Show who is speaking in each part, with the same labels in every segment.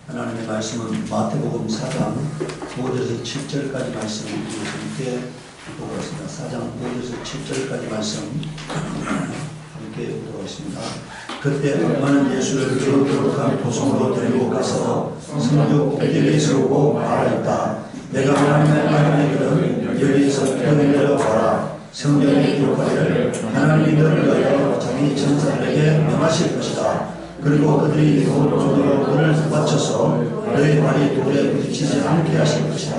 Speaker 1: 하나님의 말씀은 마태복음 4장 5절에서 7절까지 말씀 함께 보고 있습니다. 4장 5절에서 7절까지 말씀 함께 보고 있습니다. 그때 악마는 예수를 거룩한 도성으로 데리고 가서 성벽 꼭대기에 세우고 말하였다. 내가 하나님의 아들이거든 여기에서 뛰어내려 봐라. 성령의 기록하기를 하나님이 너를 위하여 자기 천사들에게 명하실 것이다. 그리고 그들이 손으로 너를 받쳐서 너의 발이 돌에 부딪히지 않게 하실 것이다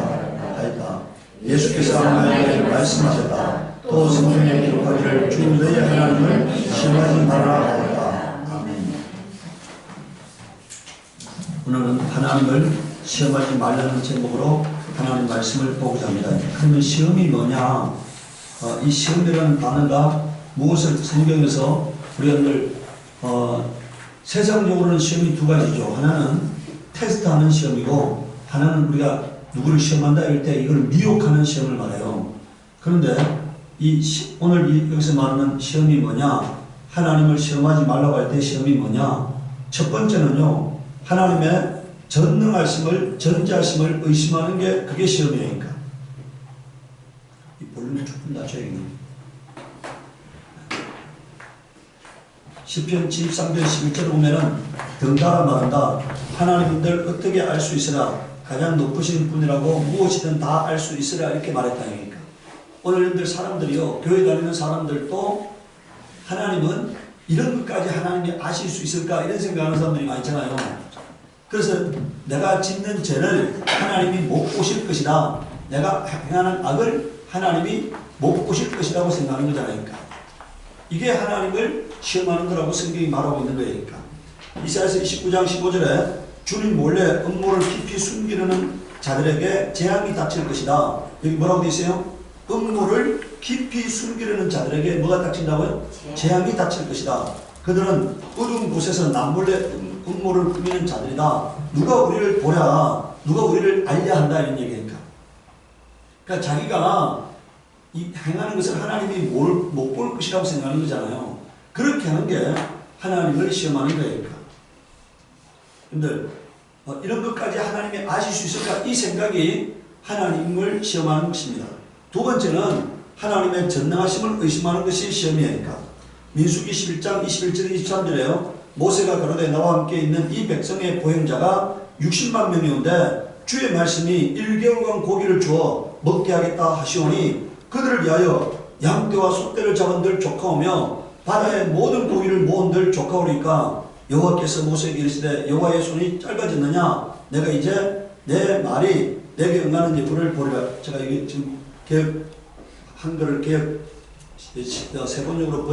Speaker 1: 하였다. 예수께서 악마에게 말씀하셨다. 또 성경에 기록하기를 주 너의 하나님을 시험하지 말아라 하였다. 아멘. 오늘은 하나님을 시험하지 말라는 제목으로 하나님 말씀을 보고자 합니다. 그러면 시험이 뭐냐? 이 시험이라는 단어가 무엇을 성경에서 우리들 세상적으로는 시험이 두 가지죠. 하나는 테스트하는 시험이고 하나는 우리가 누구를 시험한다 할 때 이걸 미혹하는 시험을 말해요. 그런데 오늘 여기서 말하는 시험이 뭐냐? 하나님을 시험하지 말라고 할 때 시험이 뭐냐? 첫 번째는요. 하나님의 전능하심을 전지하심을 의심하는 게 그게 시험이니까. 이 볼륨을 조금 낮춰야겠네요. 시편 73편 11절을 보면은 덩달아 말한다. 하나님들 어떻게 알 수 있으라. 가장 높으신 분이라고 무엇이든 다 알 수 있으라 이렇게 말했다니까. 오늘 사람들이요. 교회 다니는 사람들도 하나님은 이런 것까지 하나님이 아실 수 있을까 이런 생각하는 사람들이 많잖아요. 그래서 내가 짓는 죄를 하나님이 못 보실 것이다. 내가 행하는 악을 하나님이 못 보실 것이라고 생각하는 거잖아요. 이게 하나님을 시험하는 거라고 성경이 말하고 있는 거니까. 이사야서 29장 15절에 주님 몰래 음모를 깊이 숨기려는 자들에게 재앙이 닥칠 것이다. 여기 뭐라고 되어 있어요? 음모를 깊이 숨기려는 자들에게 뭐가 닥친다고요? 재앙이 닥칠 것이다. 그들은 어두운 곳에서 남몰래 음모를 꾸미는 자들이다. 누가 우리를 보랴, 누가 우리를 알려 한다 이런 얘기니까. 그러니까 자기가 이 행하는 것을 하나님이 못 볼 것이라고 생각하는 거잖아요. 그렇게 하는 게 하나님을 시험하는 거니까. 근데 이런 것까지 하나님이 아실 수 있을까? 이 생각이 하나님을 시험하는 것입니다. 두 번째는 하나님의 전능하심을 의심하는 것이 시험이니까. 민수기 11장 21절 23절에요. 모세가 가로되 나와 함께 있는 이 백성의 보행자가 60만 명이온데 주의 말씀이 1개월간 고기를 주어 먹게 하겠다 하시오니 그들을 위하여 양떼와 소떼를 잡은들 조카오며 바다의 모든 고기를 모은들 조카오리까 여호와께서 모세에게 이르시되 여호와의 손이 짧아졌느냐 내가 이제 내 말이 내게 응하는지 그를 보리라. 제가 이게 지금 개혁 한글을 개혁 세번역으로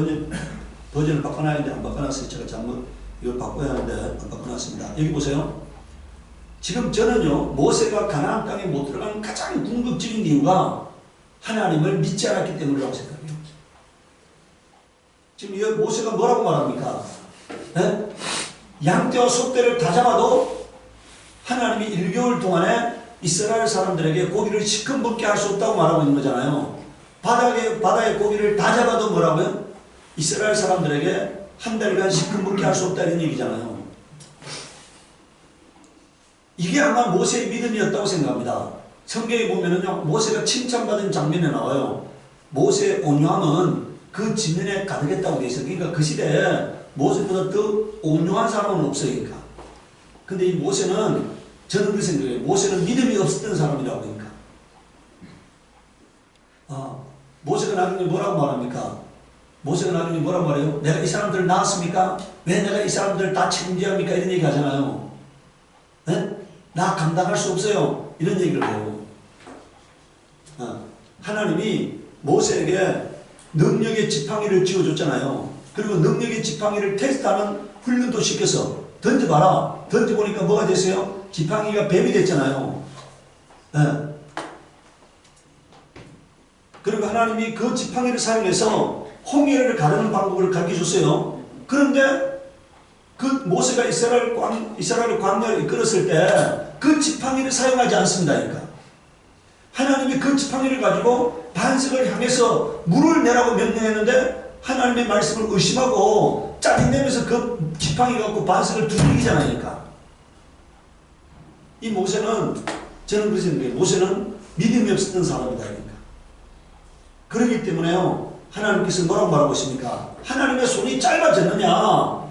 Speaker 1: 버전을 바꿔놔야 하는데 안 바꿔놨어요. 제가 잘못 이걸 바꿔야 하는데 안 바꿔놨습니다. 여기 보세요. 지금 저는요 모세가 가나안 땅에 못 들어가는 가장 궁극적인 이유가 하나님을 믿지 않았기 때문이라고 생각해요. 지금 이 모세가 뭐라고 말합니까? 네? 양떼와 소떼를 다 잡아도 하나님이 1개월 동안에 이스라엘 사람들에게 고기를 시큼 먹게 할 수 없다고 말하고 있는 거잖아요. 바다의 고기를 다 잡아도 뭐라고요? 이스라엘 사람들에게 한 달간 시큼 먹게 할 수 없다 이런 얘기잖아요. 이게 아마 모세의 믿음이었다고 생각합니다. 성경에 보면은요, 모세가 칭찬받은 장면에 나와요. 모세의 온유함은 그 지면에 가득했다고 되어 있어요. 그러니까 그 시대에 모세보다 더 온유한 사람은 없으니까. 근데 이 모세는, 저는 그 생각이에요. 모세는 믿음이 없었던 사람이라고 그러니까. 모세가 나중에 뭐라고 말합니까? 모세가 나중에 뭐라고 말해요? 내가 이 사람들을 낳았습니까? 왜 내가 이 사람들을 다 책임져야 합니까? 이런 얘기 하잖아요. 네? 나 감당할 수 없어요. 이런 얘기를 해요. 하나님이 모세에게 능력의 지팡이를 쥐어줬잖아요. 그리고 능력의 지팡이를 테스트하는 훈련도 시켜서 던져봐라. 던져보니까 뭐가 됐어요? 지팡이가 뱀이 됐잖아요. 네. 그리고 하나님이 그 지팡이를 사용해서 홍해를 가르는 방법을 가르쳐줬어요. 그런데 그 모세가 이스라엘을 광야를 이끌었을 때 그 지팡이를 사용하지 않습니다. 그러니까. 하나님이 그 지팡이를 가지고 반석을 향해서 물을 내라고 명령했는데 하나님의 말씀을 의심하고 짜증내면서 그 지팡이 갖고 반석을 두들기잖아요. 그러니까. 이 모세는 저는 그렇게 생각해요. 모세는 믿음이 없었던 사람이다. 그러니까. 그렇기 때문에요. 하나님께서 뭐라고 말하고 있습니까? 하나님의 손이 짧아졌느냐? 너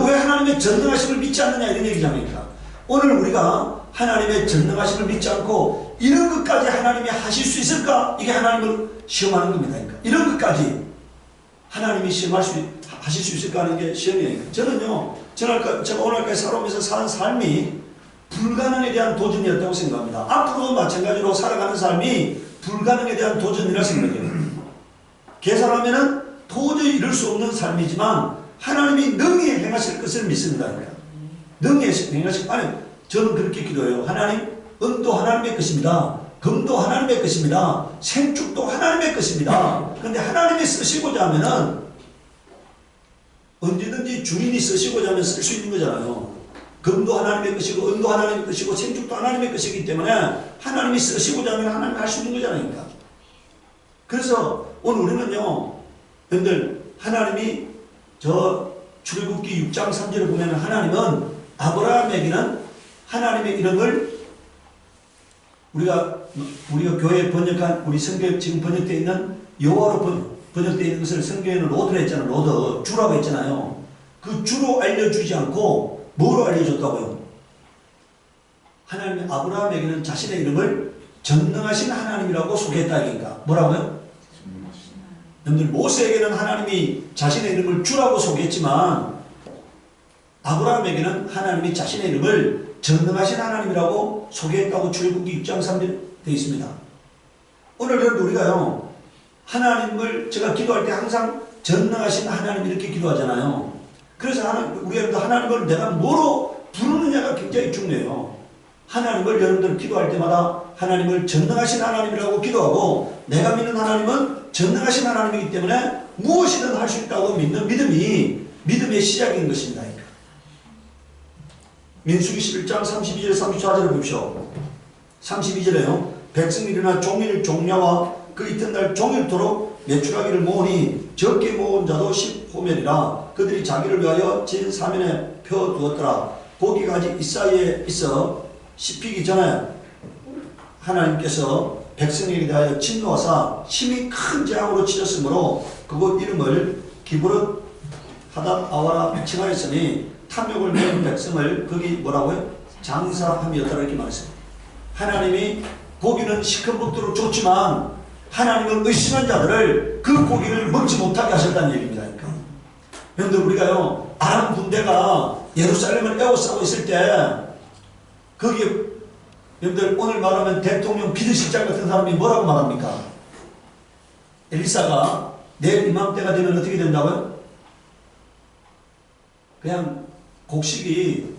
Speaker 1: 왜 하나님의 전능하심을 믿지 않느냐? 이런 얘기잖아요. 오늘 우리가 하나님의 전능하심을 믿지 않고 이런 것까지 하나님이 하실 수 있을까? 이게 하나님을 시험하는 겁니다. 그러니까. 이런 것까지 하나님이 하실 수 있을까 하는 게 시험이에요. 저는요, 제가 오늘까지 살아오면서 산 삶이 불가능에 대한 도전이었다고 생각합니다. 앞으로도 마찬가지로 살아가는 삶이 불가능에 대한 도전이라 생각해요. 계산하면은 도저히 이룰 수 없는 삶이지만 하나님이 능히 행하실 것을 믿습니다. 능히 행하실, 아니, 저는 그렇게 기도해요. 하나님, 은도 하나님의 것입니다. 금도 하나님의 것입니다. 생축도 하나님의 것입니다. 그런데 하나님이 쓰시고자 하면은 언제든지 주인이 쓰시고자 하면 쓸 수 있는 거잖아요. 금도 하나님의 것이고 은도 하나님의 것이고 생축도 하나님의 것이기 때문에 하나님이 쓰시고자 하면 하나님이 할 수 있는 거잖아요. 그래서 오늘 우리는요, 여러분들, 하나님이 저 출애굽기 6장 3절에 보면 하나님은 아브라함에게는 하나님의 이름을 우리가 교회에 번역한 우리 성경 지금 번역되어 있는 여호와로 번역되어 있는 것을 성경에는 로드로 했잖아요. 로드, 주라고 했잖아요. 그 주로 알려주지 않고 뭐로 알려줬다고요? 하나님이 아브라함에게는 자신의 이름을 전능하신 하나님이라고 소개했다. 그러니까 뭐라고요? 여러분들, 모세에게는 하나님이 자신의 이름을 주라고 소개했지만 아브라함에게는 하나님이 자신의 이름을 전능하신 하나님이라고 소개했다고 출애굽기 6장 3절 되어 있습니다. 오늘 여러분 우리가요, 하나님을 제가 기도할 때 항상 전능하신 하나님 이렇게 기도하잖아요. 그래서 우리 여러분들 하나님을 내가 뭐로 부르느냐가 굉장히 중요해요. 하나님을 여러분들 기도할 때마다 하나님을 전능하신 하나님이라고 기도하고 내가 믿는 하나님은 전능하신 하나님이기 때문에 무엇이든 할 수 있다고 믿는 믿음이 믿음의 시작인 것입니다. 민수기 11장 32절 34절을 보십시오. 32절에요. 백성이 일어나 종일 종야와 그 이튿날 종일토록 매출하기를 모으니 적게 모은 자도 10호멜이라 그들이 자기를 위하여 진 사면에 펴두었더라. 고기가 아직 이 사이에 있어 씹히기 전에 하나님께서 백성에게 대하여 진노하사 심히 큰 재앙으로 치렀으므로 그곳 이름을 기브롯 하닷 아와라 칭하였으니 탐욕을 내는 백성을 거기 뭐라고요? 장사함이었다고 이렇게 말했어요. 하나님이 고기는 시큰벅도록 줬지만 하나님을 의심한 자들을 그 고기를 먹지 못하게 하셨다는 얘기입니다. 그러니까. 여러분들 우리가요, 아람 군대가 예루살렘을 에워싸고 있을 때 거기에 여러분들 오늘 말하면 대통령 비서실장 같은 사람이 뭐라고 말합니까? 엘리사가 내일 이맘때가 되면 어떻게 된다고요? 그냥 곡식이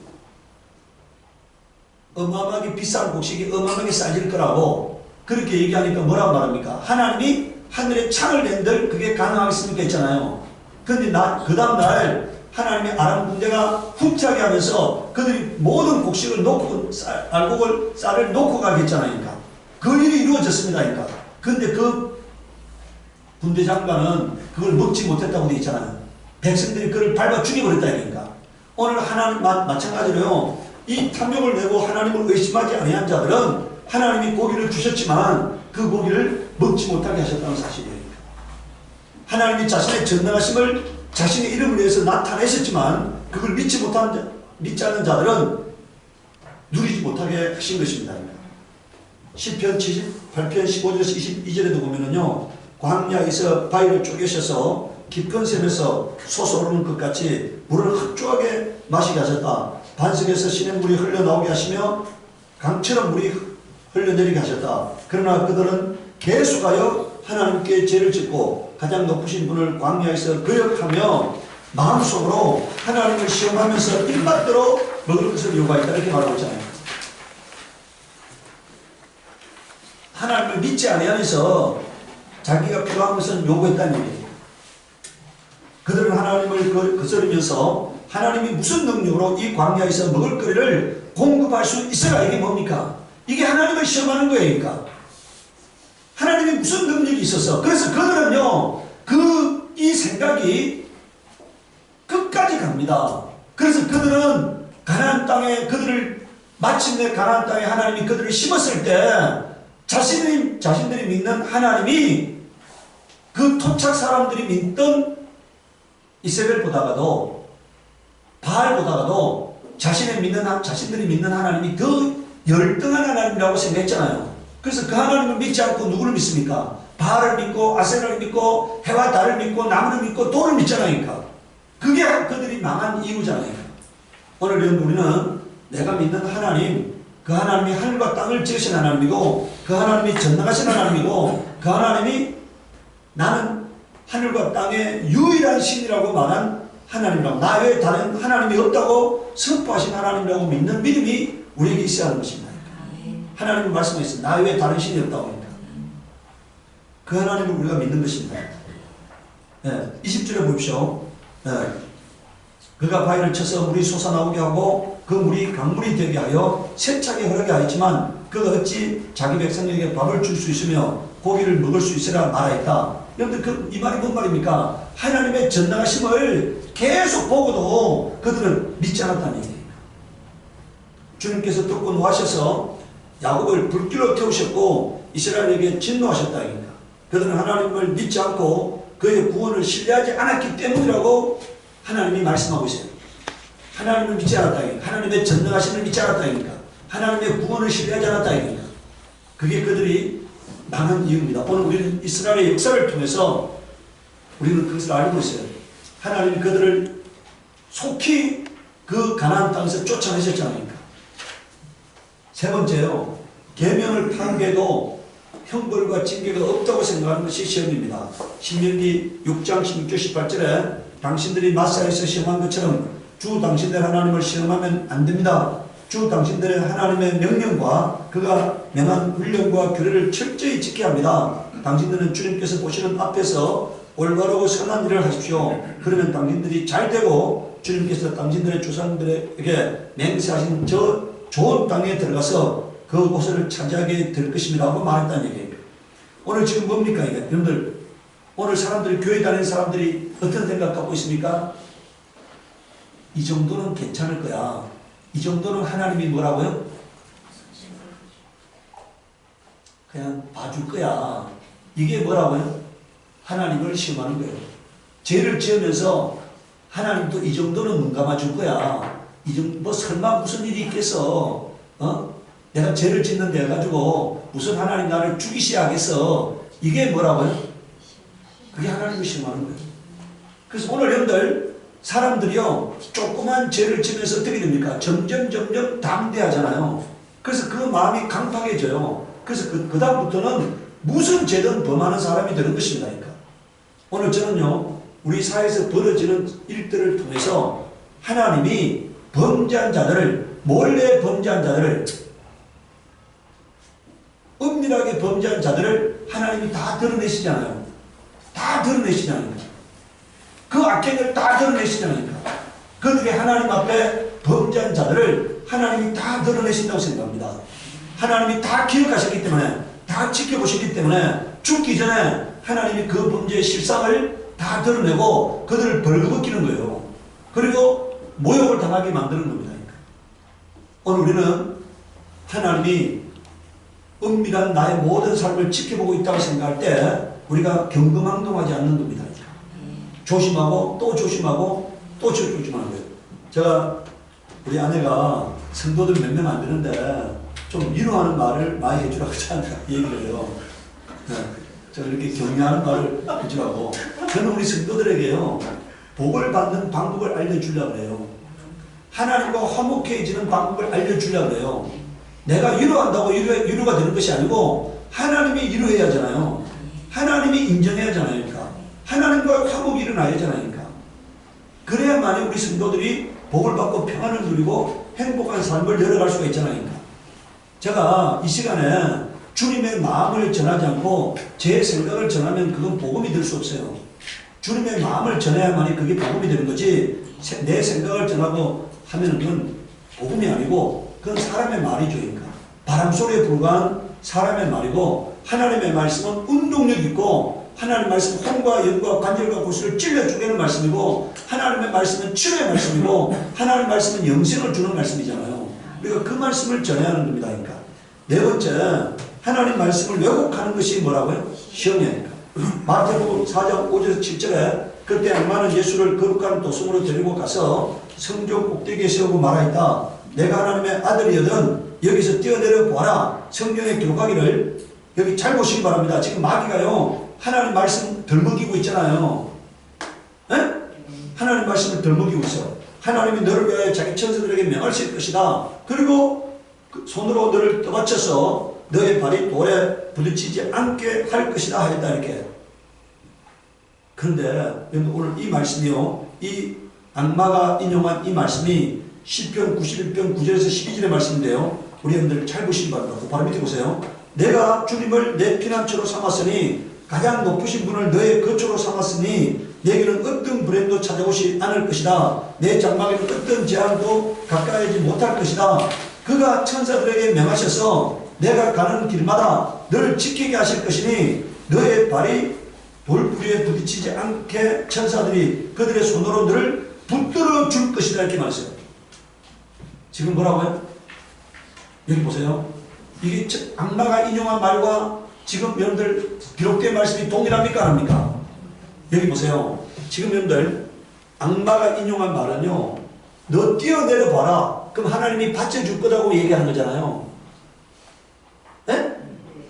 Speaker 1: 어마어마하게 비싼 곡식이 어마어마하게 싸질 거라고 그렇게 얘기하니까 뭐라고 말합니까? 하나님이 하늘에 창을 낸들 그게 가능하겠습니까? 했잖아요. 그런데 그 다음날 하나님이 아람 군대가 후퇴하게 하면서 그들이 모든 곡식을 놓고 알곡을 쌀을 놓고 가게 했잖아요. 그러니까. 그 일이 이루어졌습니다. 그러니까. 그런데 그 군대 장관은 그걸 먹지 못했다고 되어 있잖아요. 백성들이 그를 밟아 죽여버렸다. 그러니까. 오늘 하나님 마찬가지로요. 이 탐욕을 내고 하나님을 의심하지 아니한 자들은 하나님이 고기를 주셨지만 그 고기를 먹지 못하게 하셨다는 사실이에요. 하나님이 자신의 전능하심을 자신의 이름을 위해서 나타내셨지만 그걸 믿지 않는 자들은 누리지 못하게 하신 것입니다. 시편 78편 15절에서 22절에도 보면은요, 광야에서 바위를 쪼개셔서 깊은 샘에서 솟아오르는 것 같이 물을 흡족하게 마시게 하셨다. 반석에서 시냇물이 흘러나오게 하시며 강처럼 물이 흘러내리게 하셨다. 그러나 그들은 계속하여 하나님께 죄를 짓고 가장 높으신 분을 광야에서 거역하며 마음속으로 하나님을 시험하면서 입맛대로 먹을 것을 요구하였다. 이렇게 말하고 있잖아요. 하나님을 믿지 아니하면서 자기가 필요한 것을 요구했다는 얘기예요. 그들은 하나님을 거스르면서 하나님이 무슨 능력으로 이 광야에서 먹을 거리를 공급할 수 있어야 이게 뭡니까? 이게 하나님을 시험하는 거예요. 그러니까. 하나님이 무슨 능력이 있어서. 그래서 그들은요, 이 생각이 끝까지 갑니다. 그래서 그들은 가나안 땅에 그들을 마침내 가나안 땅에 하나님이 그들을 심었을 때 자신들이 믿는 하나님이 그 토착 사람들이 믿던 이세벨보다가도 바알보다가도 자신들이 믿는 하나님이 더 열등한 하나님이라고 생각했잖아요. 그래서 그 하나님을 믿지 않고 누구를 믿습니까? 바알을 믿고 아세라를 믿고 해와 달을 믿고 나무를 믿고 돌을 믿잖아요. 그게 그들이 망한 이유잖아요. 오늘 우리는 내가 믿는 하나님, 그 하나님이 하늘과 땅을 지으신 하나님이고 그 하나님이 전능하신 하나님이고 그 하나님이 나는 하늘과 땅의 유일한 신이라고 말한 하나님이라고, 나 외에 다른 하나님이 없다고 선포하신 하나님이라고 믿는 믿음이 우리에게 있어야 하는 것입니다. 하나님은 말씀하셨어요. 나 외에 다른 신이 없다고 합니다. 그 하나님을 우리가 믿는 것입니다. 20절에 보십시오. 그가 바위를 쳐서 물이 솟아나오게 하고 그 물이 강물이 되게 하여 세차게 흐르게 하였지만 그가 어찌 자기 백성에게 밥을 줄 수 있으며 고기를 먹을 수 있으라 말하였다. 여러분들 이 말이 뭔 말입니까? 하나님의 전능하심을 계속 보고도 그들은 믿지 않았다는 얘기예요. 주님께서 듣고 노하셔서 야곱을 불길로 태우셨고 이스라엘에게 진노하셨다. 그들은 하나님을 믿지 않고 그의 구원을 신뢰하지 않았기 때문이라고 하나님이 말씀하고 있어요. 하나님을 믿지 않았다. 하나님의 전능하심을 믿지 않았다. 하나님의 구원을 신뢰하지 않았다. 그게 그들이 망한 이유입니다. 오늘 우리는 이스라엘의 역사를 통해서 우리는 그것을 알고 있어요. 하나님이 그들을 속히 그 가나안 땅에서 쫓아내셨잖아요. 세 번째요. 계명을 파괴해도 형벌과 징계가 없다고 생각하는 것이 시험입니다. 신명기 6장 16절 18절에 당신들이 마사에서 시험한 것처럼 주 당신들 하나님을 시험하면 안 됩니다. 주 당신들의 하나님의 명령과 그가 명한 훈련과 규례를 철저히 지켜야 합니다. 당신들은 주님께서 보시는 앞에서 올바르고 선한 일을 하십시오. 그러면 당신들이 잘 되고 주님께서 당신들의 조상들에게 맹세하신 저 좋은 땅에 들어가서 그곳을 차지하게 될 것입니다 하고 말했다는 얘기예요. 오늘 지금 뭡니까 이게? 여러분들 오늘 사람들이 교회 다니는 사람들이 어떤 생각 갖고 있습니까? 이 정도는 괜찮을 거야. 이 정도는 하나님이 뭐라고요? 그냥 봐줄 거야. 이게 뭐라고요? 하나님을 시험하는 거예요. 죄를 지으면서 하나님도 이 정도는 눈 감아줄 거야. 뭐 설마 무슨 일이 있겠어? 내가 죄를 짓는데 해가지고 무슨 하나님 나를 죽이셔야 하겠어? 이게 뭐라고요? 그게 하나님을 시험하는 거예요. 그래서 오늘 여러분들 사람들이요 조그만 죄를 지면서 어떻게 됩니까? 점점 담대하잖아요. 그래서 그 마음이 강팍해져요. 그래서 그 다음부터는 무슨 죄든 범하는 사람이 되는 것입니다. 그러니까. 오늘 저는요 우리 사회에서 벌어지는 일들을 통해서 하나님이 범죄한 자들을, 몰래 범죄한 자들을, 은밀하게 범죄한 자들을 하나님이 다 드러내시잖아요. 다 드러내시잖아요. 그 악행을 다 드러내시잖아요. 그들이 하나님 앞에 범죄한 자들을 하나님이 다 드러내신다고 생각합니다. 하나님이 다 기억하셨기 때문에, 다 지켜보셨기 때문에 죽기 전에 하나님이 그 범죄의 실상을 다 드러내고 그들을 벌거벗기는 거예요. 그리고 모욕을 당하게 만드는 겁니다. 오늘 우리는 하나님이 은밀한 나의 모든 삶을 지켜보고 있다고 생각할 때 우리가 경거망동하지 않는 겁니다. 조심하고 또 조심하고 또 조심하는 거예요. 제가 우리 아내가 성도들 몇 명 안 되는데 좀 위로하는 말을 많이 해주라고 저한테 얘기를 해요. 제가 이렇게 격려하는 말을 해주라고. 저는 우리 성도들에게요 복을 받는 방법을 알려주려고 해요. 하나님과 화목해지는 방법을 알려주려고 해요. 내가 위로한다고 위로가 되는 것이 아니고 하나님이 위로해야 하잖아요. 하나님이 인정해야 하잖아요. 그러니까. 하나님과 화목이 일어나야 하잖아요. 그러니까. 그래야만이 우리 성도들이 복을 받고 평안을 누리고 행복한 삶을 열어갈 수가 있잖아요. 그러니까. 제가 이 시간에 주님의 마음을 전하지 않고 제 생각을 전하면 그건 복음이 될 수 없어요. 주님의 마음을 전해야만이 그게 복음이 되는 거지, 내 생각을 전하고 하면 그건 복음이 아니고 그건 사람의 말이죠. 그러니까. 바람소리에 불과한 사람의 말이고, 하나님의 말씀은 운동력 있고, 하나님의 말씀은 혼과 영과 관절과 골수를 찔러 쪼개는 말씀이고, 하나님의 말씀은 치료의 말씀이고, 하나님의 말씀은 영생을 주는 말씀이잖아요. 우리가 그 말씀을 전해야 하는 겁니다. 그러니까 네 번째, 하나님 말씀을 왜곡하는 것이 뭐라고요? 시험이니까. 마태복음 4장 5절에서 7절에 그때 악마는 예수를 거룩한 도성으로 데리고 가서 성전 꼭대기에 세우고 말하였다. 내가 하나님의 아들이거든 여기서 뛰어내려 보아라. 성경에 기록하기를 여기 잘 보시기 바랍니다. 지금 마귀가요 하나님 말씀 덜먹이고 있잖아요. 에? 하나님 말씀을 덜먹이고 있어. 하나님이 너를 위하여 자기 천사들에게 명하실 것이다. 그리고 그 손으로 너를 떠받쳐서 너의 발이 돌에 부딪히지 않게 할 것이다 하였다 이렇게. 그런데 오늘 이 말씀이요, 이 악마가 인용한 이 말씀이 시편 91편 9절에서 12절의 말씀인데요. 우리 여러분들 잘 보시기 바랍니다. 바로 밑에 보세요. 내가 주님을 내 피난처로 삼았으니 가장 높으신 분을 너의 거처로 삼았으니 내게는 어떤 불행도 찾아오지 않을 것이다. 내 장막에는 어떤 재앙도 가까이하지 못할 것이다. 그가 천사들에게 명하셔서 내가 가는 길마다 너를 지키게 하실 것이니 너의 발이 돌부리에 부딪히지 않게 천사들이 그들의 손으로 너를 붙들어 줄 것이다 이렇게 말했어요. 지금 뭐라고요? 여기 보세요. 이게 악마가 인용한 말과 지금 여러분들 기록된 말씀이 동일합니까? 안 합니까? 여기 보세요. 지금 여러분들 악마가 인용한 말은요, 너 뛰어내려 봐라. 그럼 하나님이 받쳐줄 거라고 얘기하는 거잖아요. 네?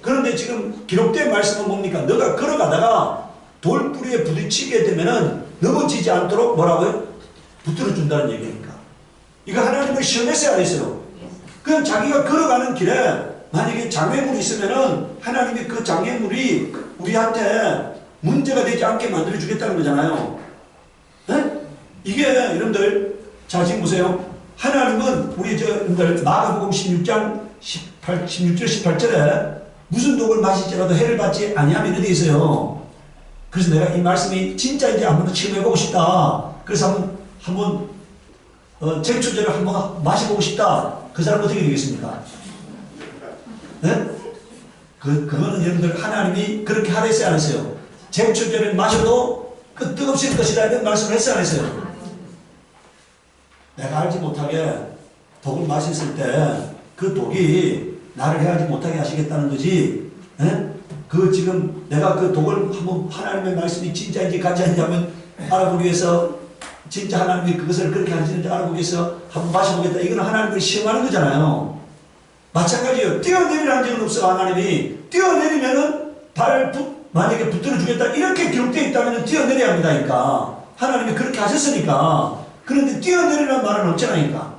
Speaker 1: 그런데 지금 기록된 말씀은 뭡니까? 너가 걸어가다가 돌뿌리에 부딪히게 되면은 넘어지지 않도록 뭐라고요? 붙들어 준다는 얘기니까. 이거 하나님을 시험했어요, 안 했어요? 그냥 자기가 걸어가는 길에 만약에 장애물이 있으면은 하나님이 그 장애물이 우리한테 문제가 되지 않게 만들어 주겠다는 거잖아요. 네? 이게 여러분들 자 지금 보세요. 하나님은 우리 여러분들 마가복음 16장 16절 18절에 무슨 독을 마실지라도 해를 받지 아니하면 이렇게 돼 있어요. 그래서 내가 이 말씀이 진짜인지 한번 체험해보고 싶다. 그래서 한번 쟁초제를 한번 마셔보고 싶다. 그 사람 어떻게 되겠습니까? 네? 그거는 여러분들 하나님이 그렇게 하라 했어요, 안 했어요? 쟁초제를 마셔도 끄떡없을 것이다 이런 말씀을 했어요, 안 했어요? 내가 알지 못하게 독을 마셨을 때 그 독이 나를 해하지 못하게 하시겠다는 거지. 네? 그 지금 내가 그 독을 한번 하나님의 말씀이 진짜인지 가짜인지 한번 알아보기 위해서 진짜 하나님이 그것을 그렇게 하시는지 알아보기 위해서 한번 마셔보겠다. 이건 하나님을 시험하는 거잖아요. 마찬가지예요. 뛰어내리라는 적은 없어. 하나님이 뛰어내리면은 만약에 붙들어 주겠다 이렇게 기록되어 있다면 뛰어내려야 합니다니까. 하나님이 그렇게 하셨으니까. 그런데 뛰어내리라는 말은 없잖아니까.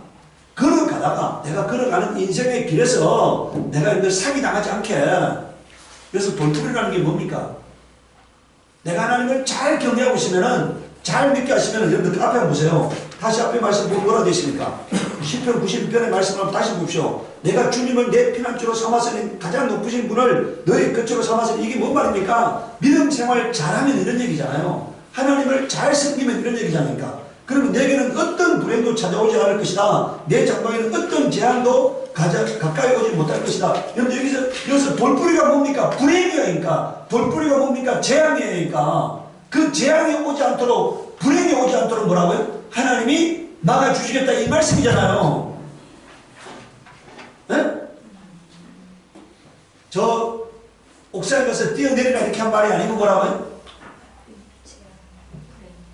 Speaker 1: 걸어가다가 내가 걸어가는 인생의 길에서 내가 이들 사기당하지 않게. 그래서 돌풀이라는 게 뭡니까? 내가 하나님을 잘 경외하고 있으면은 잘 믿게 하시면은 여러분들 앞에 보세요. 다시 앞에 말씀 뭐라 되십니까? 시편 91편의 말씀을 한번 다시 보십시오. 내가 주님을 내 피난처로 삼았으니 가장 높으신 분을 너의 거처로 삼았으니 이게 뭔 말입니까? 믿음 생활 잘하면 이런 얘기잖아요. 하나님을 잘 섬기면 이런 얘기잖아요. 그러면 내게는 어떤 불행도 찾아오지 않을 것이다. 내 장막에는 어떤 재앙도 가까이 오지 못할 것이다. 여러분 여기서 돌뿌리가 뭡니까? 불행이니까. 돌뿌리가 뭡니까? 재앙이니까. 그 재앙이 오지 않도록 불행이 오지 않도록 뭐라고요? 하나님이 막아주시겠다 이 말씀이잖아요. 네? 저 옥상에 가서 뛰어내리라 이렇게 한 말이 아니고 뭐라고요?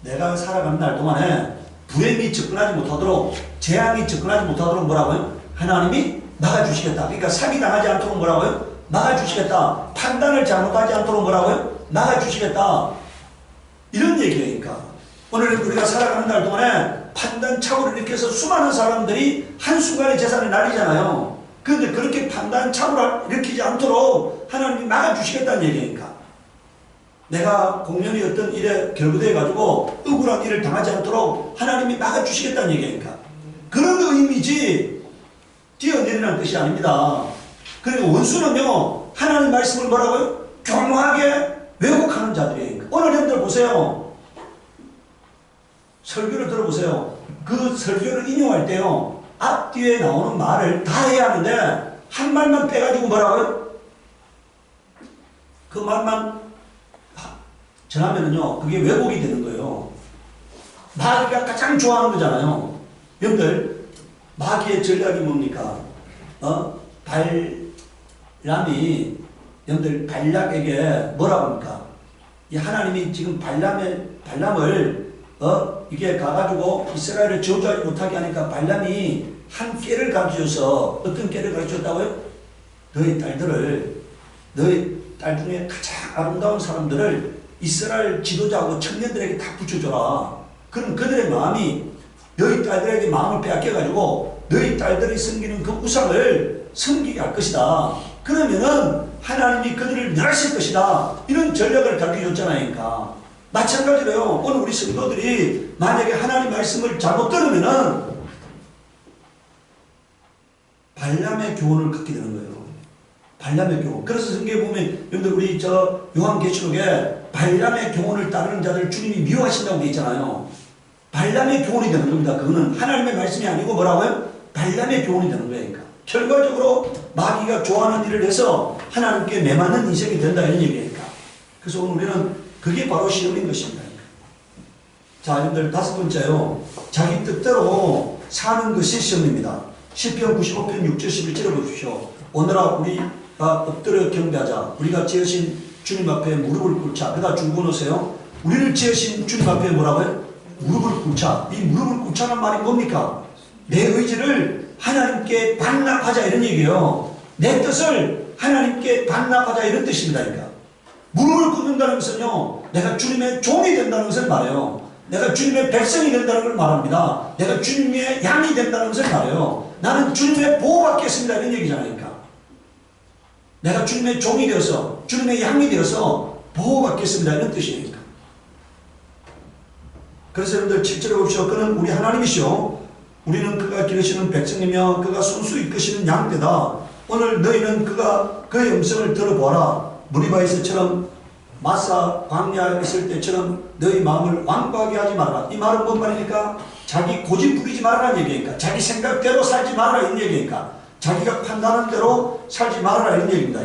Speaker 1: 내가 살아가는 날 동안에 불행이 접근하지 못하도록 재앙이 접근하지 못하도록 뭐라고요? 하나님이 막아주시겠다. 그러니까 사기당하지 않도록 뭐라고요? 막아주시겠다. 판단을 잘못하지 않도록 뭐라고요? 막아주시겠다. 이런 얘기니까 오늘 우리가 살아가는 날 동안에 판단착오를 일으켜서 수많은 사람들이 한순간에 재산을 날리잖아요. 그런데 그렇게 판단착오를 일으키지 않도록 하나님이 막아주시겠다는 얘기니까. 내가 공연히 어떤 일에 결부되어 가지고 억울한 일을 당하지 않도록 하나님이 막아주시겠다는 얘기니까. 그런 의미지 뛰어내리라는 뜻이 아닙니다. 그리고 원수는요 하나님 말씀을 뭐라고요? 교묘하게 왜곡하는 자들이에요. 오늘 여러분들 보세요. 설교를 들어보세요. 그 설교를 인용할 때요 앞뒤에 나오는 말을 다 해야 하는데 한 말만 빼가지고 뭐라고요? 그 말만 전하면은요 그게 왜곡이 되는 거예요. 마귀가 가장 좋아하는 거잖아요. 여러분들 마귀의 전략이 뭡니까? 발람이 여러분들 발락에게 뭐라고 합니까? 이 하나님이 지금 발람을 이게 가가지고 이스라엘을 저주하지 못하게 하니까 발람이 한 깨를 가르쳐줘서 어떤 깨를 가르쳐줬다고요? 너희 딸 중에 가장 아름다운 사람들을 이스라엘 지도자하고 청년들에게 다 붙여줘라. 그럼 그들의 마음이 너희 딸들에게 마음을 빼앗겨가지고 너희 딸들이 섬기는 그 우상을 섬기게 할 것이다. 그러면은 하나님이 그들을 멸하실 것이다. 이런 전략을 가르쳐줬잖아요. 그러니까 마찬가지로요. 오늘 우리 성도들이 만약에 하나님 말씀을 잘못 들으면은 발람의 교훈을 갖게 되는 거예요. 발람의 교훈. 그래서 성경에 보면 여러분들 우리 요한계시록에 발람의 교훈을 따르는 자들 주님이 미워하신다고 되어 있잖아요. 발람의 교훈이 되는 겁니다. 그거는 하나님의 말씀이 아니고 뭐라고요? 발람의 교훈이 되는 거예요. 그러니까 결과적으로 마귀가 좋아하는 일을 해서 하나님께 매맞는 인생이 된다 이런 얘기니까. 그래서 오늘 우리는 그게 바로 시험인 것입니다. 자, 여러분들 다섯 번째요. 자기 뜻대로 사는 것이 시험입니다. 시편 95편 6절 11절을 보십시오. 오늘아 우리가 엎드려 경배하자. 우리가 지으신 주님 앞에 무릎을 꿇자. 그다 줄고 놓으세요. 우리를 지으신 주님 앞에 뭐라고요? 무릎을 꿇자. 이 무릎을 꿇자는 말이 뭡니까? 내 의지를 하나님께 반납하자 이런 얘기예요. 내 뜻을 하나님께 반납하자 이런 뜻입니다. 그러니까 무릎을 꿇는다는 것은요, 내가 주님의 종이 된다는 것을 말해요. 내가 주님의 백성이 된다는 걸 말합니다. 내가 주님의 양이 된다는 것을 말해요. 나는 주님의 보호받겠습니다 이런 얘기잖아요. 그러니까 내가 주님의 종이 되어서 주님의 양이 되어서 보호받겠습니다 이런 뜻이니까. 그래서 여러분들 7절에 보십시오. 그는 우리 하나님이시오. 우리는 그가 기르시는 백성이며 그가 손수 이끄시는 양떼다. 오늘 너희는 그의 음성을 들어보아라. 무리바에서처럼 마사 광야에 있을 때처럼 너희 마음을 완고하게 하지 말아라. 이 말은 뭔 말이니까? 자기 고집 부리지 말아라는 얘기니까. 자기 생각대로 살지 말아라 이런 얘기니까. 자기가 판단하는 대로 살지 말아라 이런 얘기입니다.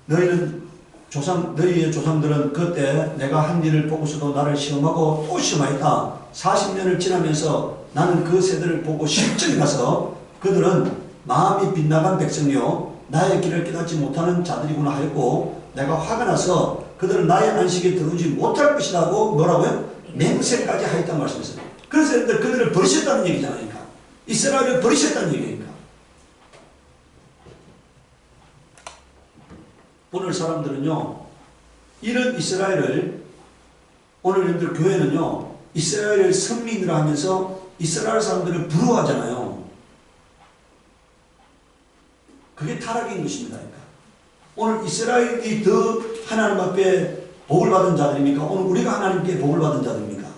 Speaker 1: 너희의 조상들은 그때 내가 한 일을 보고서도 나를 시험하고 또 시험하였다. 40년을 지나면서 나는 그 세대를 보고 실전에 가서 그들은 마음이 빗나간 백성이요 나의 길을 깨닫지 못하는 자들이구나 하였고 내가 화가 나서 그들은 나의 안식에 들어오지 못할 것이라고 뭐라고요? 맹세까지 하였단 말씀이었어요. 그래서 그들을 버리셨다는 얘기잖아요. 그러니까. 이스라엘을 버리셨다는 얘기니까. 오늘 사람들은요 이런 이스라엘을 오늘 여러분들 교회는요 이스라엘을 선민이라 하면서 이스라엘 사람들을 부러워하잖아요. 그게 타락인 것입니다. 그러니까. 오늘 이스라엘이 더 하나님 앞에 복을 받은 자들입니까? 오늘 우리가 하나님께 복을 받은 자들입니까?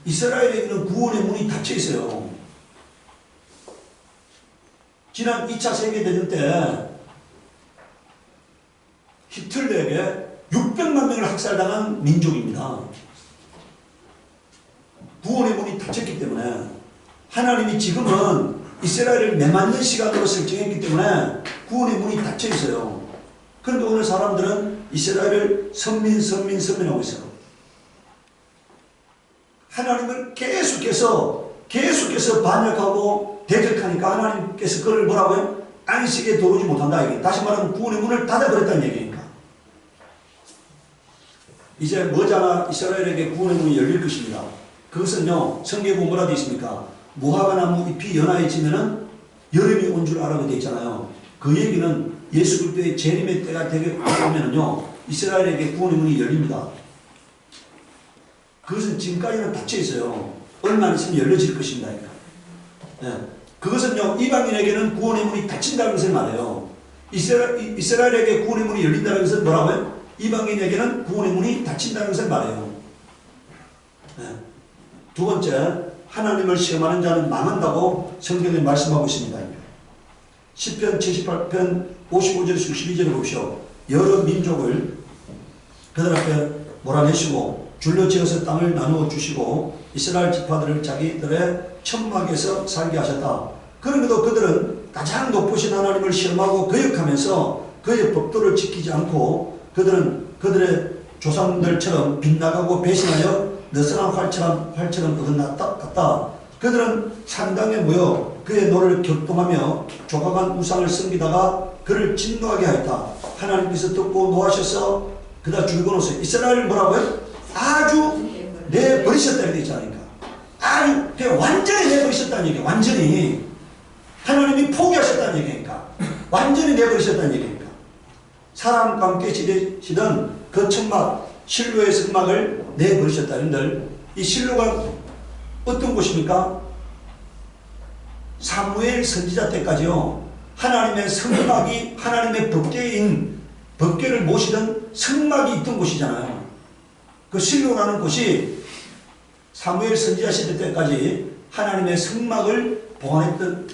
Speaker 1: 이스라엘에게는 구원의 문이 닫혀 있어요. 지난 2차 세계대전 때 히틀러에게 600만 명을 학살당한 민족입니다. 구원의 문이 닫혔기 때문에 하나님이 지금은 이스라엘을 매맞는 시간으로 설정했기 때문에 구원의 문이 닫혀 있어요. 그런데 오늘 사람들은 이스라엘을 선민하고 있어요. 하나님을 계속해서 반역하고 대적하니까 하나님께서 그걸 뭐라고요? 안식에 들어오지 못한다. 이게. 다시 말하면 구원의 문을 닫아버렸다는 얘기니까. 이제 머지않아 이스라엘에게 구원의 문이 열릴 것입니다. 그것은요, 성경에 보면 뭐라 되어 있습니까? 무화과나무 잎이 연하해지면은 여름이 온 줄 알아고 되어 있잖아요. 그 얘기는 예수 그리스도의 재림의 때가 되게 오면은요, 이스라엘에게 구원의 문이 열립니다. 그것은 지금까지는 닫혀 있어요. 얼마 있으면 열려질 것입니다. 네. 그것은요, 이방인에게는 구원의 문이 닫힌다는 것을 말해요. 이스라엘에게 구원의 문이 열린다는 것은 뭐라고요? 이방인에게는 구원의 문이 닫힌다는 것을 말해요. 네. 두 번째, 하나님을 시험하는 자는 망한다고 성경에 말씀하고 있습니다. 시편 78편 55절에서 62절을 보십시오. 여러 민족을 그들 앞에 몰아내시고 줄로 지어서 땅을 나누어 주시고 이스라엘 지파들을 자기들의 천막에서 살게 하셨다. 그럼에도 그들은 가장 높으신 하나님을 시험하고 거역하면서 그의 법도를 지키지 않고 그들은 그들의 조상들처럼 빗나가고 배신하여 느슨한 활처럼 어긋났다. 그들은 산당에 모여 그의 노를 격동하며 조각한 우상을 섬기다가 그를 진노하게 하였다. 하나님께서 듣고 노하셔서 그다 죽여놓으세요. 이스라엘을 뭐라고요? 아주 내버리셨다 이렇게 있잖아요. 아주 완전히 내버리셨다는 얘기예요. 완전히 하나님이 포기하셨다는 얘기니까 완전히 내버리셨다는 얘기니까 사람과 함께 지내시던 그 천막 실로의 성막을 내버리셨다. 여러분들 이 실로가 어떤 곳입니까? 사무엘 선지자 때까지요. 하나님의 성막이 하나님의 법궤를 모시던 성막이 있던 곳이잖아요. 그 실로라는 곳이 사무엘 선지자 시대 때까지 하나님의 성막을 보관했던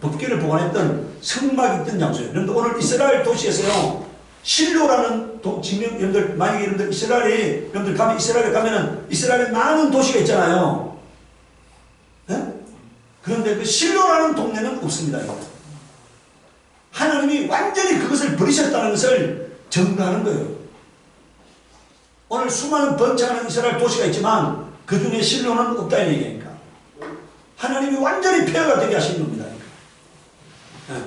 Speaker 1: 법궤를 보관했던 성막이 있던 장소예요. 그런데 오늘 이스라엘 도시에서요. 실로라는 여러분들 만약에 여러분들 여러분들 가면 이스라엘에 가면은 이스라엘에 많은 도시가 있잖아요. 네? 그런데 그 실로라는 동네는 없습니다. 하나님이 완전히 그것을 버리셨다는 것을 증거하는 거예요. 오늘 수많은 번창하는 이스라엘 도시가 있지만 그 중에 실로는 없다는 얘기니까 하나님이 완전히 폐허가 되게 하신 겁니다. 네.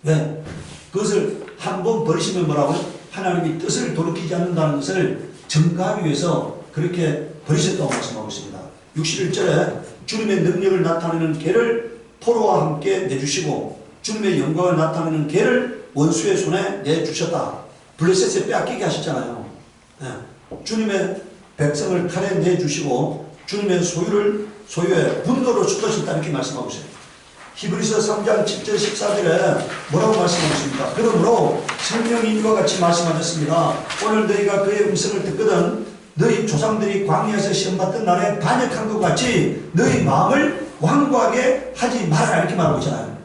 Speaker 1: 왜? 그것을 한번 버리시면 뭐라고요? 하나님이 뜻을 돌이키지 않는다는 것을 증거하기 위해서 그렇게 버리셨다고 말씀하고 있습니다. 61절에 주님의 능력을 나타내는 개를 포로와 함께 내주시고 주님의 영광을 나타내는 개를 원수의 손에 내주셨다. 블레셋에 빼앗기게 하셨잖아요. 네. 주님의 백성을 칼에 내주시고 주님의 소유에 분노로 죽으셨다 이렇게 말씀하고 있어요. 히브리서 3장 7절 14절에 뭐라고 말씀하고 있습니까? 그러므로 성령이 이와 같이 말씀하셨습니다. 오늘 너희가 그의 음성을 듣거든 너희 조상들이 광야에서 시험받던 날에 반역한 것 같이 너희 마음을 완고하게 하지 말아라 이렇게 말하고 있잖아요.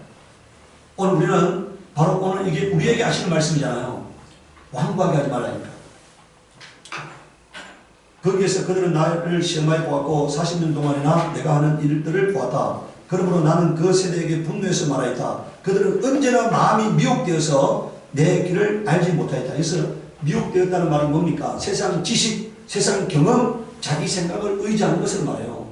Speaker 1: 오늘 우리는 바로 오늘 이게 우리에게 하시는 말씀이잖아요. 완고하게 하지 말라니까. 거기에서 그들은 나를 시험하여 보았고 40년 동안이나 내가 하는 일들을 보았다. 그러므로 나는 그 세대에게 분노해서 말하였다. 그들은 언제나 마음이 미혹되어서 내 길을 알지 못하였다. 그래서 미혹되었다는 말은 뭡니까? 세상 지식, 세상 경험, 자기 생각을 의지하는 것을 말해요.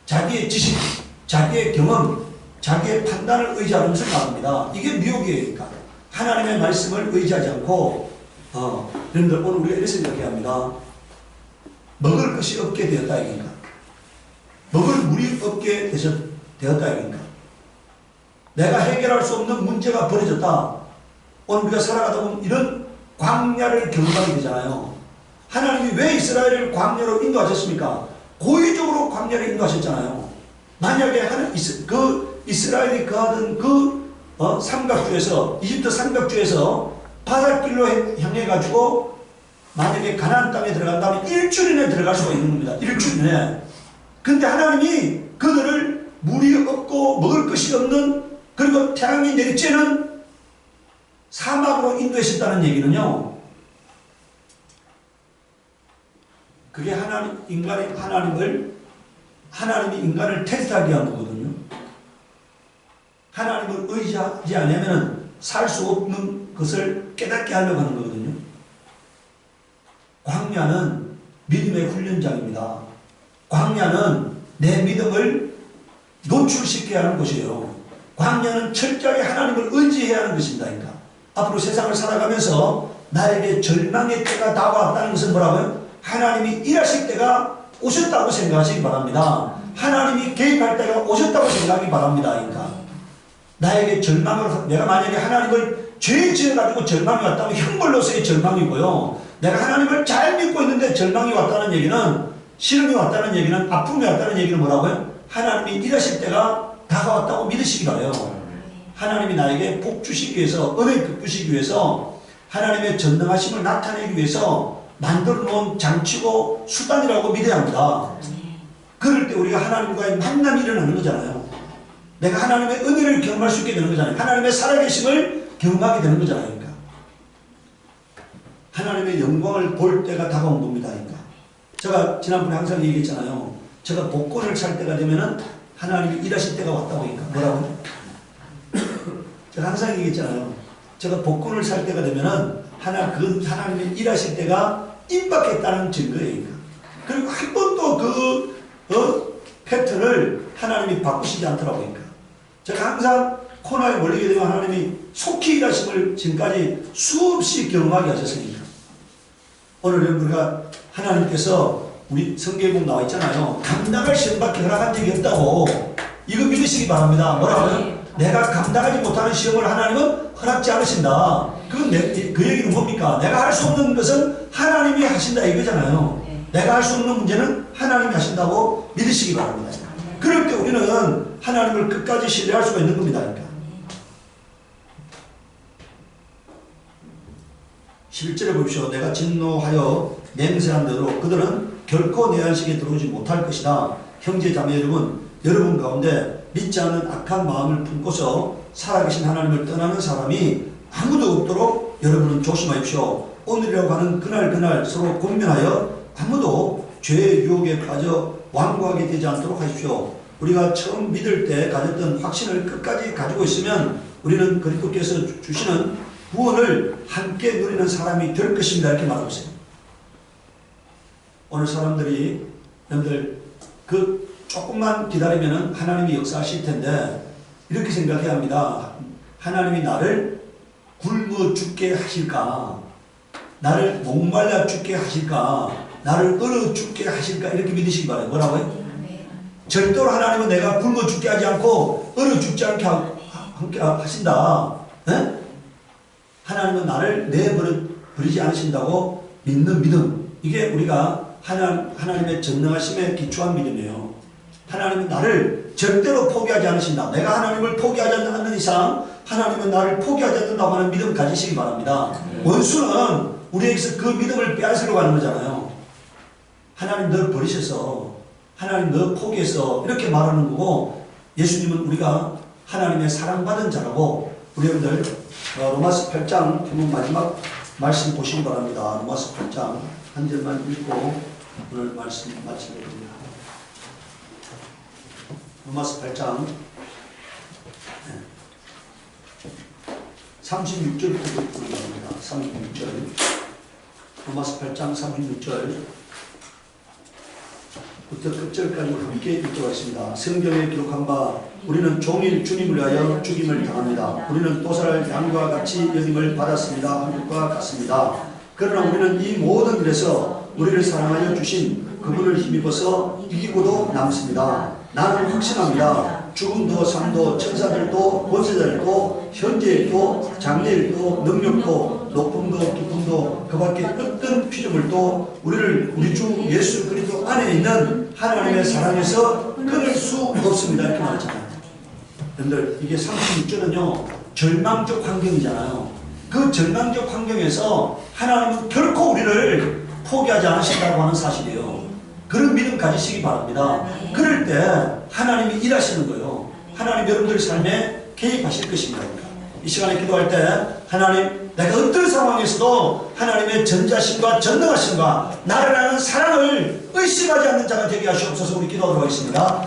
Speaker 1: 자기의 지식, 자기의 경험, 자기의 판단을 의지하는 것을 말합니다. 이게 미혹이니까 하나님의 말씀을 의지하지 않고 여러분들 오늘 우리가 이렇게 생각해야 합니다. 먹을 것이 없게 되었다 이겁니다. 먹을 물이 없게 되었다 이겁니다. 내가 해결할 수 없는 문제가 벌어졌다. 오늘 우리가 살아가다 보면 이런 광야를 경험하게 되잖아요. 하나님이 왜 이스라엘을 광야로 인도하셨습니까? 고의적으로 광야를 인도하셨잖아요. 만약에 그 이스라엘이 거하던 그 삼각주에서 이집트 삼각주에서 바닷길로 향해 가지고 만약에 가나안 땅에 들어간다면 일주일에 들어갈 수가 있는 겁니다. 일주일에. 근데 하나님이 그들을 물이 없고 먹을 것이 없는 그리고 태양이 내리쬐는 사막으로 인도하셨다는 얘기는요. 그게 하나님이 인간을 테스트하게 한 거거든요. 하나님을 의지하지 않으면 살 수 없는 것을 깨닫게 하려고 하는 거거든요. 광야는 믿음의 훈련장입니다. 광야는 내 믿음을 노출시켜야 하는 곳이에요. 광야는 철저하게 하나님을 의지해야 하는 것입니다. 그러니까 앞으로 세상을 살아가면서 나에게 절망의 때가 다가왔다는 것은 뭐라고요? 하나님이 일하실 때가 오셨다고 생각하시기 바랍니다. 하나님이 개입할 때가 오셨다고 생각하기 바랍니다. 그러니까 나에게 절망을 내가 만약에 하나님을 죄 지어가지고 절망이 왔다면 형벌로서의 절망이고요. 내가 하나님을 잘 믿고 있는데 절망이 왔다는 얘기는 시험이 왔다는 얘기는 아픔이 왔다는 얘기는 뭐라고요? 하나님이 일하실 때가 다가왔다고 믿으시기 바라요. 하나님이 나에게 복 주시기 위해서 은혜 베푸시기 위해서 하나님의 전능하심을 나타내기 위해서 만들어 놓은 장치고 수단이라고 믿어야 합니다. 그럴 때 우리가 하나님과의 만남이 일어나는 거잖아요. 내가 하나님의 은혜를 경험할 수 있게 되는 거잖아요. 하나님의 살아계심을 경험하게 되는 거잖아요. 그러니까. 하나님의 영광을 볼 때가 다가온 겁니다. 그러니까. 제가 지난번에 항상 얘기했잖아요. 제가 복권을 살 때가 되면은 하나님이 일하실 때가 왔다고 하니까. 뭐라고요? 제가 항상 얘기했잖아요. 제가 복권을 살 때가 되면은 하나님이 일하실 때가 임박했다는 증거예요. 그리고 한 번도 그 패턴을 하나님이 바꾸시지 않더라고요. 제가 항상 코너에 몰리게 되면 하나님이 속히 일하심을 지금까지 수없이 경험하게 하셨으니까. 오늘 우리가 하나님께서 우리 성경에 보면 나와 있잖아요. 감당할 시험밖에 허락한 적이 없다고. 이거 믿으시기 바랍니다. 뭐라고요? 내가 감당하지 못하는 시험을 하나님은 허락지 않으신다. 그 얘기는 뭡니까? 내가 할 수 없는 것은 하나님이 하신다 이거잖아요. 내가 할 수 없는 문제는 하나님이 하신다고 믿으시기 바랍니다. 그럴 때 우리는 하나님을 끝까지 신뢰할 수가 있는 겁니다. 그러니까. 11절에 보십시오. 내가 진노하여 맹세한 대로 그들은 결코 내 안식에 들어오지 못할 것이다. 형제 자매 여러분 가운데 믿지 않는 악한 마음을 품고서 살아계신 하나님을 떠나는 사람이 아무도 없도록 여러분은 조심하십시오. 오늘이라고 하는 그날 서로 권면하여 아무도 죄의 유혹에 빠져 완고하게 되지 않도록 하십시오. 우리가 처음 믿을 때 가졌던 확신을 끝까지 가지고 있으면 우리는 그리스도께서 주시는 구원을 함께 누리는 사람이 될 것입니다. 이렇게 말하고 있어요. 오늘 사람들이 여러분들 조금만 기다리면 하나님이 역사하실 텐데 이렇게 생각해야 합니다. 하나님이 나를 굶어 죽게 하실까? 나를 목말라 죽게 하실까? 나를 얼어 죽게 하실까? 이렇게 믿으시기 바라요. 뭐라고요? 절대로 하나님은 내가 굶어 죽게 하지 않고 얼어 죽지 않게 하신다. 네? 하나님은 나를 내버리지 않으신다고 믿는 믿음. 이게 우리가 하나님의 전능하심에 기초한 믿음이에요. 하나님은 나를 절대로 포기하지 않으신다. 내가 하나님을 포기하지 않는 이상 하나님은 나를 포기하지 않는다고 하는 믿음 가지시기 바랍니다. 원수는 우리에게서 그 믿음을 빼앗으려고 하는 거잖아요. 하나님 널 버리셔서 하나님 너 포기해서 이렇게 말하는 거고, 예수님은 우리가 하나님의 사랑받은 자라고. 우리 여러분들 로마서 8장 한번 마지막 말씀 보시기 바랍니다. 로마서 8장 한 절만 읽고 오늘 말씀 마치겠습니다. 로마서 8장 36절부터 보기 바랍니다. 36절. 로마서 8장 36절 부터 끝절까지 함께 읽도록 하겠습니다. 성경에 기록한 바 우리는 종일 주님을 위하여 죽임을 당합니다. 우리는 도살할 양과 같이 여김을 받았습니다. 한 것과 같습니다. 그러나 우리는 이 모든 일에서 우리를 사랑하여 주신 그분을 힘입어서 이기고도 남습니다. 나는 확신합니다. 죽음도 삶도 천사들도 권세자들도 현재일도 장래일도 능력도 높음도 깊음도 그 밖에 어떤 피조물도 우리 주 예수 그리스도 안에 있는 하나님의 사랑에서 끊을 수 없습니다. 이렇게 말했잖아요. 여러분들 이게 36절은요 절망적 환경이잖아요. 그 절망적 환경에서 하나님은 결코 우리를 포기하지 않으신다고 하는 사실이에요. 그런 믿음 가지시기 바랍니다. 그럴 때 하나님이 일하시는 거예요. 하나님 여러분들 삶에 개입하실 것입니다. 이 시간에 기도할 때 하나님 내가 어떤 상황에서도 하나님의 전자심과 전능하심과 나를 아는 사랑을 의심하지 않는 자가 되게 하시옵소서. 우리 기도하도록 하겠습니다.